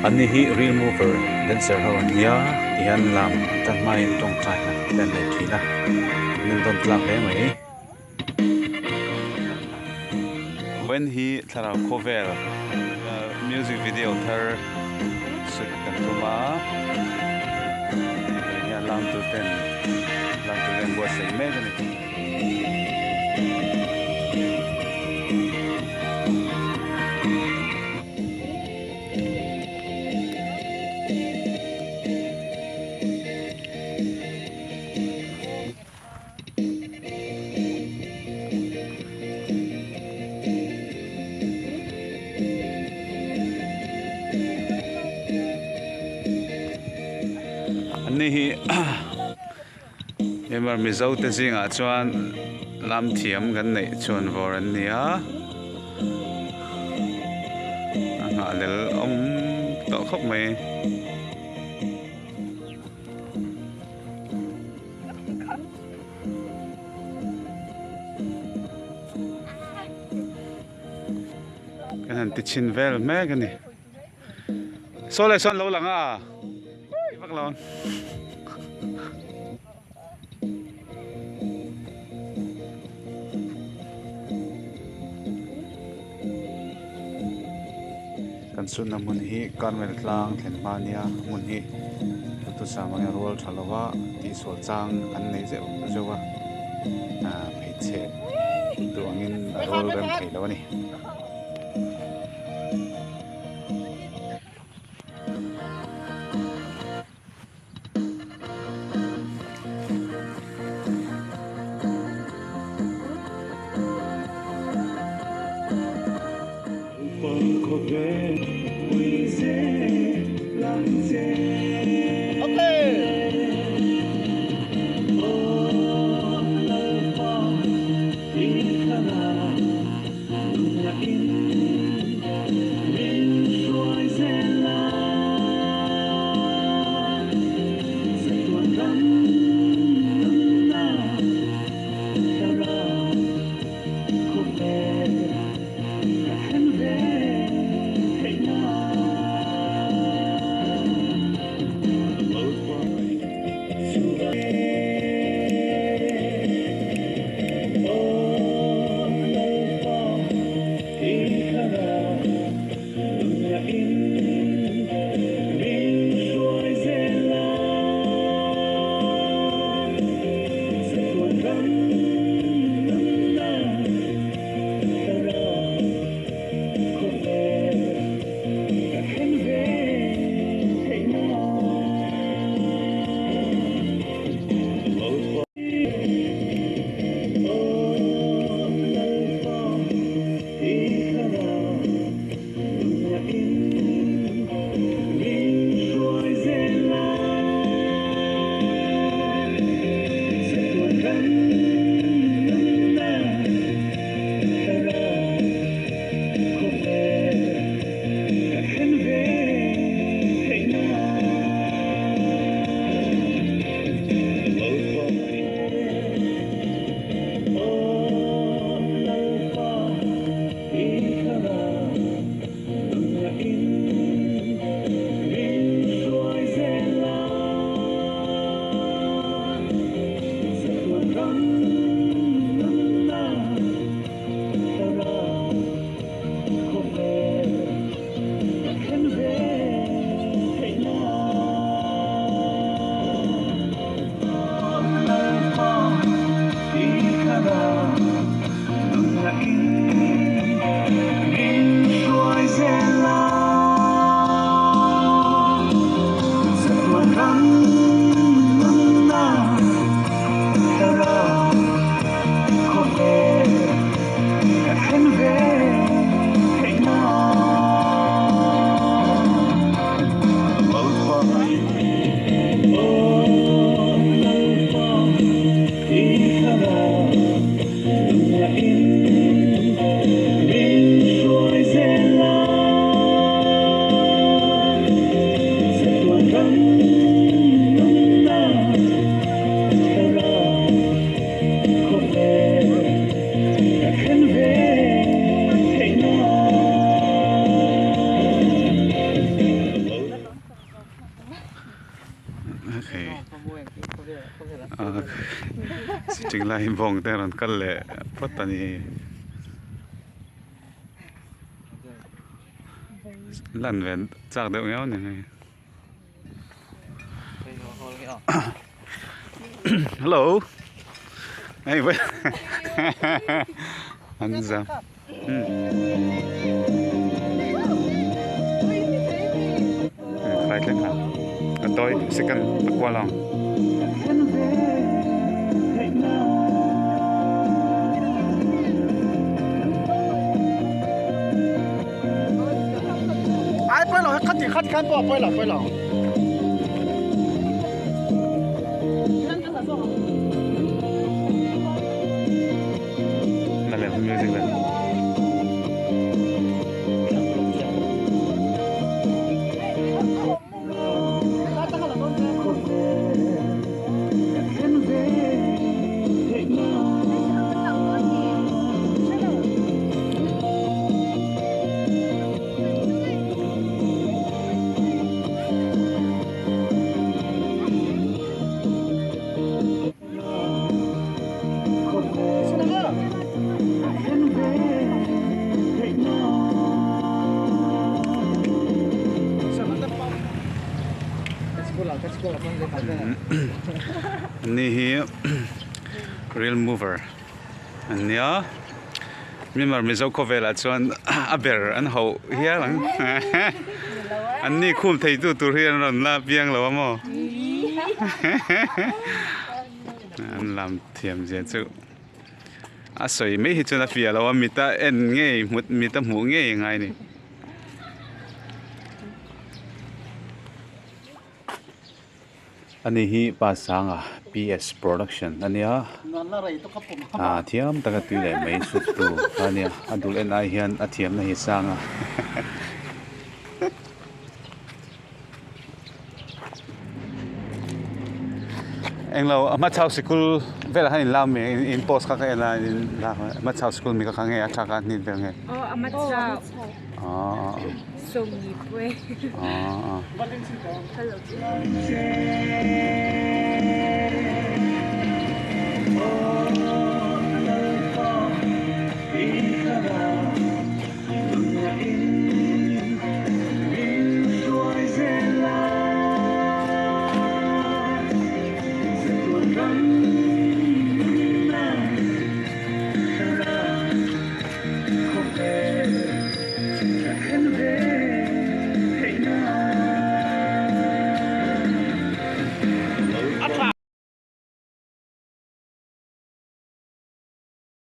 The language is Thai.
Ani hi Realmover dancer ho nia tian lam tan mai tong chai na dan le thina nin don tlak le mai when he Thlarau Khawvel music video thar sut kan tuma ya lam tu ten buat sei me kan Ani hi Myanmar Mizo te zinga chuan lam thiam kan nei chuan vor an nia anga lel to khop mai kan ti chin vel me kan ni so le son lo langa bác lon kan sun na mun hi karmel tlang thlen mania mun hi tu sa mang rol thalawa ti so chang kan nei je zowa phei che tu angin rol ram thei lo ni จริงๆบองแต่รันกันเลยพัฒนีลั่นเวนจากเดียวเงี้ยนี่ Hello ไอ้เว้ยอันนี้จ้ะใครเล่นครับกันต่อยสิกันตะกวาลองไอ้ไปหรอคัดจีคัดกันบอกไปหรอไปหรอนั่นแหละมิวสิกเลยอันนี้ Realmover อันนี้Myanmar Mizo Khawvel ชวนอาเบอร์อันเขาเฮียหลังอันนี้คุ้มไทยตัวเรียนรอนลาเบียงหรอวะโมอันลำเทียมเจ้าจู่สวยไม่เห็นจนเฟียแล้วว่ามีแต่เอ็นเงี้ยมีแต่หมูเงี้ยยังไงนี่อันนี้ฮีภาษาPS Production อันนี้เทียมตั้งแต่ตัวใหญ่ไม่สุดตัวอันนี้อันดูเล่นไอเฮียนเทียมในสร้างเอ็งเรามาชาวสกุลเวลาให้ลามีอินโพสกันเองนะลามาชาวสกุลมีก็ครั้งเงี้ยชากันนี่เป็นไงอ๋อมาชาวอ๋อส่งญี่ปุ่นอ๋อ